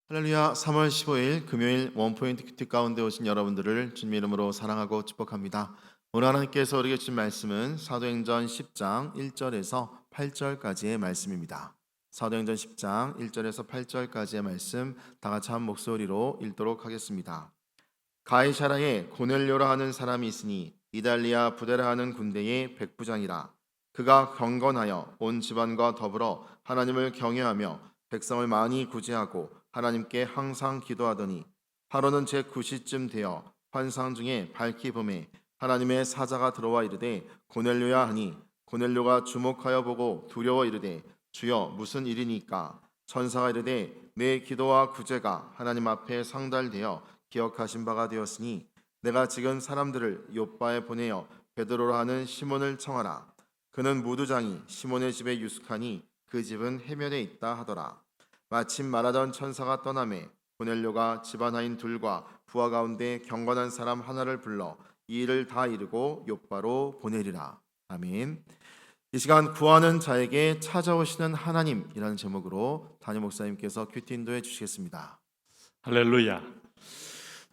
할렐루야. 3월 15일 금요일 원포인트 큐티 가운데 오신 여러분들을 주님 이름으로 사랑하고 축복합니다. 오늘 하나님께서 우리에게 주신 말씀은 사도행전 10장 1절에서 8절까지의 말씀입니다. 사도행전 10장 1절에서 8절까지의 말씀 다 같이 한 목소리로 읽도록 하겠습니다. 가이사라에 고넬료라 하는 사람이 있으니 이달리아 부데라 하는 군대의 백부장이라. 그가 경건하여 온 집안과 더불어 하나님을 경외하며 백성을 많이 구제하고 하나님께 항상 기도하더니 하루는 제 9시쯤 되어 환상 중에 밝히 범에 하나님의 사자가 들어와 이르되 고넬료야 하니 고넬료가 주목하여 보고 두려워 이르되 주여 무슨 일이니까. 천사가 이르되 내 기도와 구제가 하나님 앞에 상달되어 기억하신 바가 되었으니 내가 지금 사람들을 요바에 보내어 베드로라 하는 시몬을 청하라. 그는 무두장이 시몬의 집에 유숙하니 그 집은 해변에 있다 하더라. 마침 말하던 천사가 떠나매 고넬료가 집안하인 둘과 부하 가운데 경건한 사람 하나를 불러 이 일을 다 이루고 요바로 보내리라. 아멘. 이 시간 구하는 자에게 찾아오시는 하나님이라는 제목으로 담임 목사님께서 큐티 인도해 주시겠습니다. 할렐루야.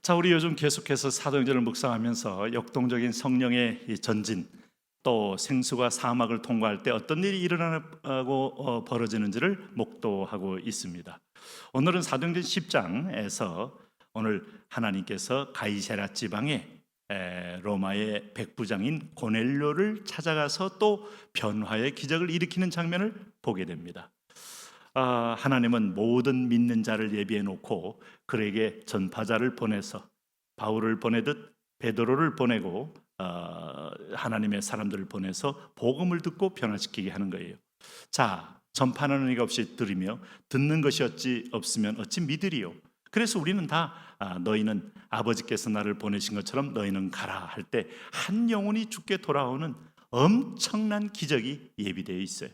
자, 우리 요즘 계속해서 사도행전을 묵상하면서 역동적인 성령의 이 전진, 또 생수가 사막을 통과할 때 어떤 일이 일어나고 벌어지는지를 목도하고 있습니다. 오늘은 사도행전 10장에서 오늘 하나님께서 가이사랴 지방에 로마의 백부장인 고넬료를 찾아가서 또 변화의 기적을 일으키는 장면을 보게 됩니다. 하나님은 모든 믿는 자를 예비해 놓고 그에게 전파자를 보내서 바울을 보내듯 베드로를 보내고 하나님의 사람들을 보내서 복음을 듣고 변화시키게 하는 거예요. 자, 전파하는 이가 없이 들으며 듣는 것이 어찌 없으면 어찌 믿으리요. 그래서 우리는 다 너희는 아버지께서 나를 보내신 것처럼 너희는 가라 할 때 한 영혼이 죽게 돌아오는 엄청난 기적이 예비되어 있어요.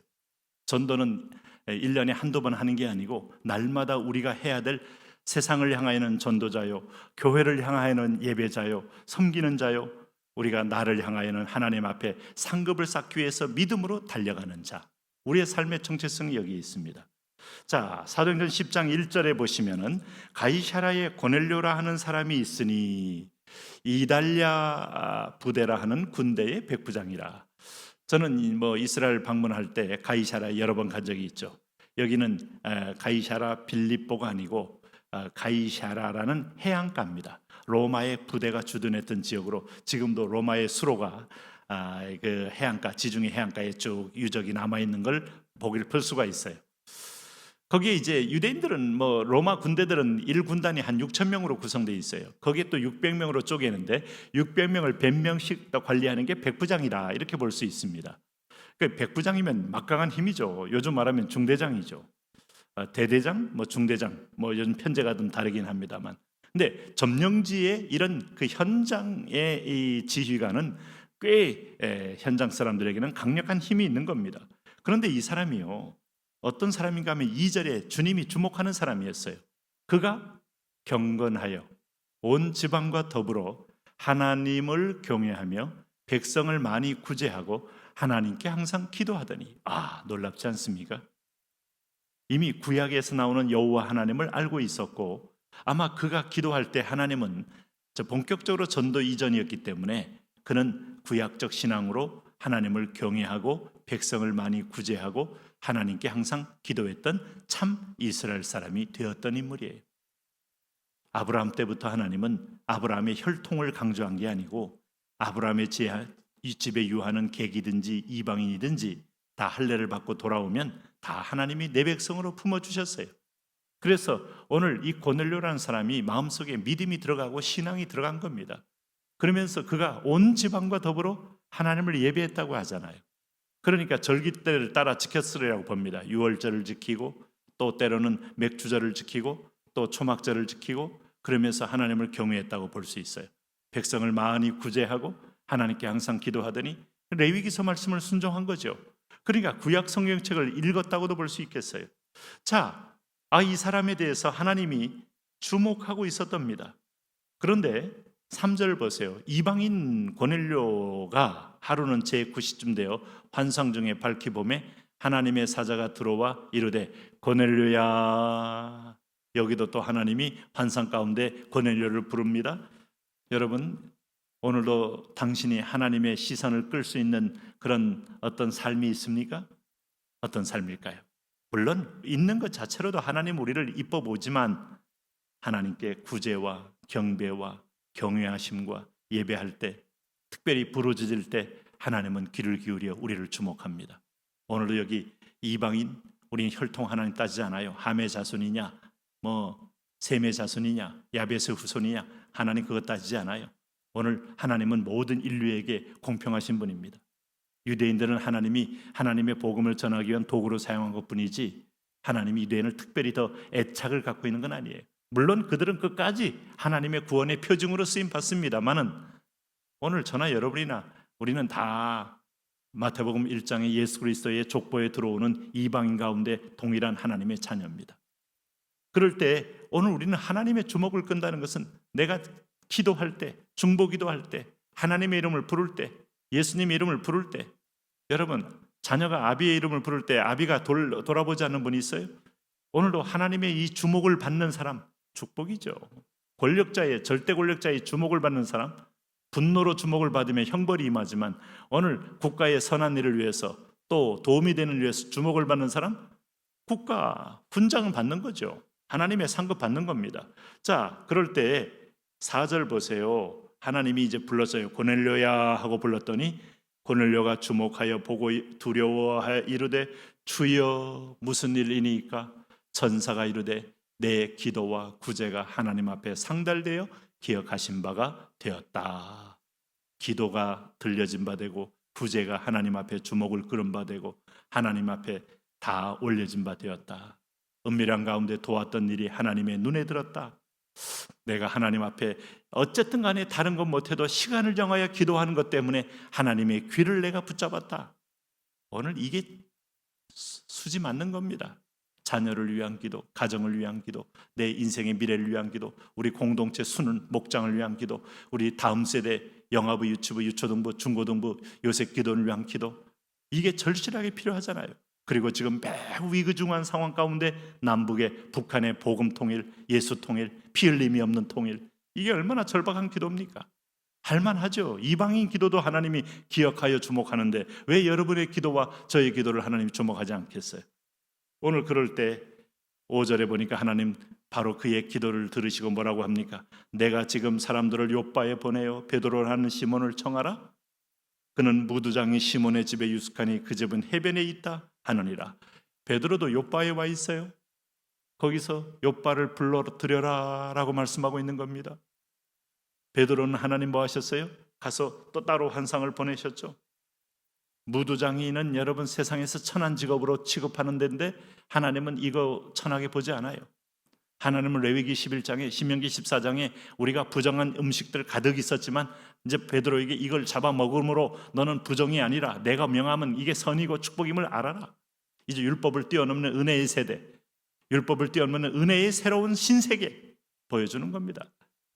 전도는 1년에 한두 번 하는 게 아니고 날마다 우리가 해야 될 세상을 향하여는 전도자요, 교회를 향하여는 예배자요, 섬기는 자요, 우리가 나를 향하여는 하나님 앞에 상급을 쌓기 위해서 믿음으로 달려가는 자, 우리의 삶의 정체성이 여기 있습니다. 자, 사도행전 10장 1절에 보시면은 가이사라에 고넬료라 하는 사람이 있으니 이달랴 부데라 하는 군대의 백부장이라. 저는 뭐 이스라엘 방문할 때 가이사라 여러 번 간 적이 있죠. 여기는 가이사라 빌립보가 아니고 가이사라라는 해안가입니다. 로마의 부대가 주둔했던 지역으로 지금도 로마의 수로가 그 해안가, 지중해 해안가에 쭉 유적이 남아 있는 걸 보기를 볼 수가 있어요. 거기에 이제 유대인들은 뭐 로마 군대들은 1군단이 한 6천 명으로 구성되어 있어요. 거기에 또 600명으로 쪼개는데 600명을 100명씩 관리하는 게 백부장이다, 이렇게 볼 수 있습니다. 그 백부장이면 막강한 힘이죠. 요즘 말하면 중대장이죠. 대대장, 뭐 중대장, 뭐 요즘 편제가 좀 다르긴 합니다만. 근데 점령지의 이런 그 현장의 이 지휘관은 꽤 현장 사람들에게는 강력한 힘이 있는 겁니다. 그런데 이 사람이요, 어떤 사람인가 하면 2절에 주님이 주목하는 사람이었어요. 그가 경건하여 온 지방과 더불어 하나님을 경외하며 백성을 많이 구제하고 하나님께 항상 기도하더니, 놀랍지 않습니까? 이미 구약에서 나오는 여호와 하나님을 알고 있었고, 아마 그가 기도할 때 하나님은 본격적으로 전도 이전이었기 때문에 그는 구약적 신앙으로 하나님을 경외하고 백성을 많이 구제하고 하나님께 항상 기도했던 참 이스라엘 사람이 되었던 인물이에요. 아브라함 때부터 하나님은 아브라함의 혈통을 강조한 게 아니고 아브라함의 집에 유하는 객이든지 이방인이든지 다 할례를 받고 돌아오면 다 하나님이 내 백성으로 품어주셨어요. 그래서 오늘 이 고넬료라는 사람이 마음속에 믿음이 들어가고 신앙이 들어간 겁니다. 그러면서 그가 온 지방과 더불어 하나님을 예배했다고 하잖아요. 그러니까 절기때를 따라 지켰으리라고 봅니다. 유월절을 지키고 또 때로는 맥주절을 지키고 또 초막절을 지키고 그러면서 하나님을 경외했다고 볼 수 있어요. 백성을 많이 구제하고 하나님께 항상 기도하더니 레위기서 말씀을 순종한 거죠. 그러니까 구약 성경책을 읽었다고도 볼 수 있겠어요. 자, 이 사람에 대해서 하나님이 주목하고 있었답니다. 그런데 3절 보세요. 이방인 고넬료가 하루는 제9시쯤 되어 환상 중에 밝히 보매 하나님의 사자가 들어와 이르되 고넬료야. 여기도 또 하나님이 환상 가운데 고넬료를 부릅니다. 여러분, 오늘도 당신이 하나님의 시선을 끌 수 있는 그런 어떤 삶이 있습니까? 어떤 삶일까요? 물론 있는 것 자체로도 하나님 우리를 이뻐 보지만 하나님께 구제와 경배와 경외하심과 예배할 때, 특별히 부르짖을 때 하나님은 귀를 기울여 우리를 주목합니다. 오늘도 여기 이방인, 우리는 혈통 하나님 따지지 않아요. 함의 자손이냐, 셈의 자손이냐, 야벳의 후손이냐, 하나님 그것 따지지 않아요. 오늘 하나님은 모든 인류에게 공평하신 분입니다. 유대인들은 하나님이 하나님의 복음을 전하기 위한 도구로 사용한 것뿐이지 하나님이 유대인을 특별히 더 애착을 갖고 있는 건 아니에요. 물론 그들은 끝까지 하나님의 구원의 표징으로 쓰임 받습니다만은 오늘 저나 여러분이나 우리는 다 마태복음 1장에 예수 그리스도의 족보에 들어오는 이방인 가운데 동일한 하나님의 자녀입니다. 그럴 때 오늘 우리는 하나님의 주목을 끈다는 것은 내가 기도할 때, 중보기도할 때, 하나님의 이름을 부를 때, 예수님의 이름을 부를 때, 여러분 자녀가 아비의 이름을 부를 때 아비가 돌아보지 않는 분이 있어요? 오늘도 하나님의 이 주목을 받는 사람 축복이죠. 권력자의, 절대 권력자의 주목을 받는 사람, 분노로 주목을 받으면 형벌이 임하지만 오늘 국가의 선한 일을 위해서 또 도움이 되는 일을 위해서 주목을 받는 사람, 국가 훈장을 받는 거죠. 하나님의 상급 받는 겁니다. 자, 그럴 때 4절 보세요. 하나님이 이제 불렀어요. 고넬료야 하고 불렀더니 고넬료가 주목하여 보고 두려워하여 이르되 주여 무슨 일이니까? 전사가 이르되 내 기도와 구제가 하나님 앞에 상달되어 기억하신 바가 되었다. 기도가 들려진 바 되고 구제가 하나님 앞에 주목을 끌은 바 되고 하나님 앞에 다 올려진 바 되었다. 은밀한 가운데 도왔던 일이 하나님의 눈에 들었다. 내가 하나님 앞에 어쨌든 간에 다른 것 못해도 시간을 정하여 기도하는 것 때문에 하나님의 귀를 내가 붙잡았다. 오늘 이게 수지 맞는 겁니다. 자녀를 위한 기도, 가정을 위한 기도, 내 인생의 미래를 위한 기도, 우리 공동체 수는 목장을 위한 기도, 우리 다음 세대 영아부, 유치부, 유초등부, 중고등부 요셉 기도를 위한 기도, 이게 절실하게 필요하잖아요. 그리고 지금 매우 위급중한 상황 가운데 남북의 북한의 복음 통일, 예수 통일, 피 흘림이 없는 통일, 이게 얼마나 절박한 기도입니까? 할만하죠. 이방인 기도도 하나님이 기억하여 주목하는데 왜 여러분의 기도와 저의 기도를 하나님이 주목하지 않겠어요? 오늘 그럴 때 5절에 보니까 하나님 바로 그의 기도를 들으시고 뭐라고 합니까? 내가 지금 사람들을 요바에 보내어 베드로라는 시몬을 청하라. 그는 무두장이 시몬의 집에 유숙하니 그 집은 해변에 있다 하느니라. 베드로도 요바에 와 있어요. 거기서 요바를 불러들여라 라고 말씀하고 있는 겁니다. 베드로는 하나님 뭐 하셨어요? 가서 또 따로 환상을 보내셨죠. 무두장이는 여러분 세상에서 천한 직업으로 취급하는 데인데 하나님은 이거 천하게 보지 않아요. 하나님은 레위기 11장에 신명기 14장에 우리가 부정한 음식들 가득 있었지만 이제 베드로에게 이걸 잡아먹음으로 너는 부정이 아니라 내가 명하면 이게 선이고 축복임을 알아라. 이제 율법을 뛰어넘는 은혜의 세대, 율법을 뛰어넘는 은혜의 새로운 신세계 보여주는 겁니다.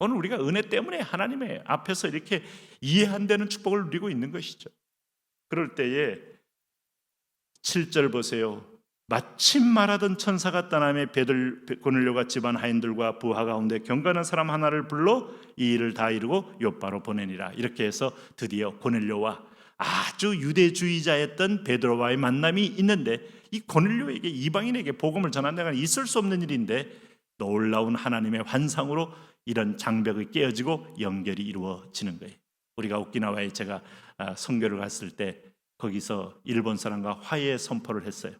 오늘 우리가 은혜 때문에 하나님의 앞에서 이렇게 이해 안 되는 축복을 누리고 있는 것이죠. 그럴 때에 7절 보세요. 마침 말하던 천사가 떠나며 고넬료가 집안 하인들과 부하 가운데 경건한 사람 하나를 불러 이 일을 다 이루고 요바로 보내니라. 이렇게 해서 드디어 고넬료와 아주 유대주의자였던 베드로와의 만남이 있는데 이 고넬료에게 이방인에게 복음을 전한다는 건 있을 수 없는 일인데 놀라운 하나님의 환상으로 이런 장벽이 깨어지고 연결이 이루어지는 거예요. 우리가 오키나와에 제가 선교를 갔을 때 거기서 일본 사람과 화해 선포를 했어요.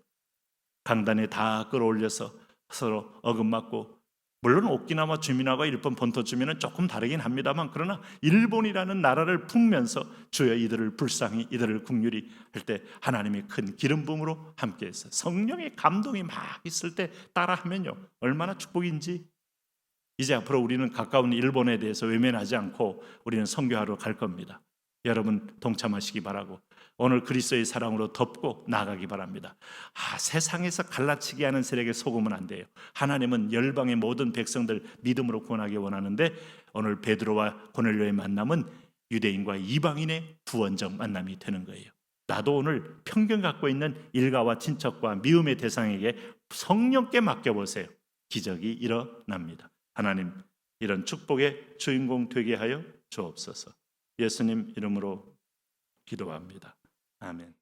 강단에 다 끌어올려서 서로 어긋맞고, 물론 오키나와 주민하고 일본 본토 주민은 조금 다르긴 합니다만 그러나 일본이라는 나라를 품면서 주여 이들을 불쌍히 이들을 긍휼히 할 때 하나님의 큰 기름 부음으로 함께했어요. 성령의 감동이 막 있을 때 따라하면요 얼마나 축복인지. 이제 앞으로 우리는 가까운 일본에 대해서 외면하지 않고 우리는 선교하러 갈 겁니다. 여러분 동참하시기 바라고 오늘 그리스도의 사랑으로 덮고 나가기 바랍니다. 세상에서 갈라치게 하는 세력에 속으면 안 돼요. 하나님은 열방의 모든 백성들 믿음으로 구원하기 원하는데 오늘 베드로와 고넬료의 만남은 유대인과 이방인의 부원적 만남이 되는 거예요. 나도 오늘 편견 갖고 있는 일가와 친척과 미움의 대상에게 성령께 맡겨보세요. 기적이 일어납니다. 하나님, 이런 축복의 주인공 되게 하여 주옵소서. 예수님 이름으로 기도합니다. 아멘.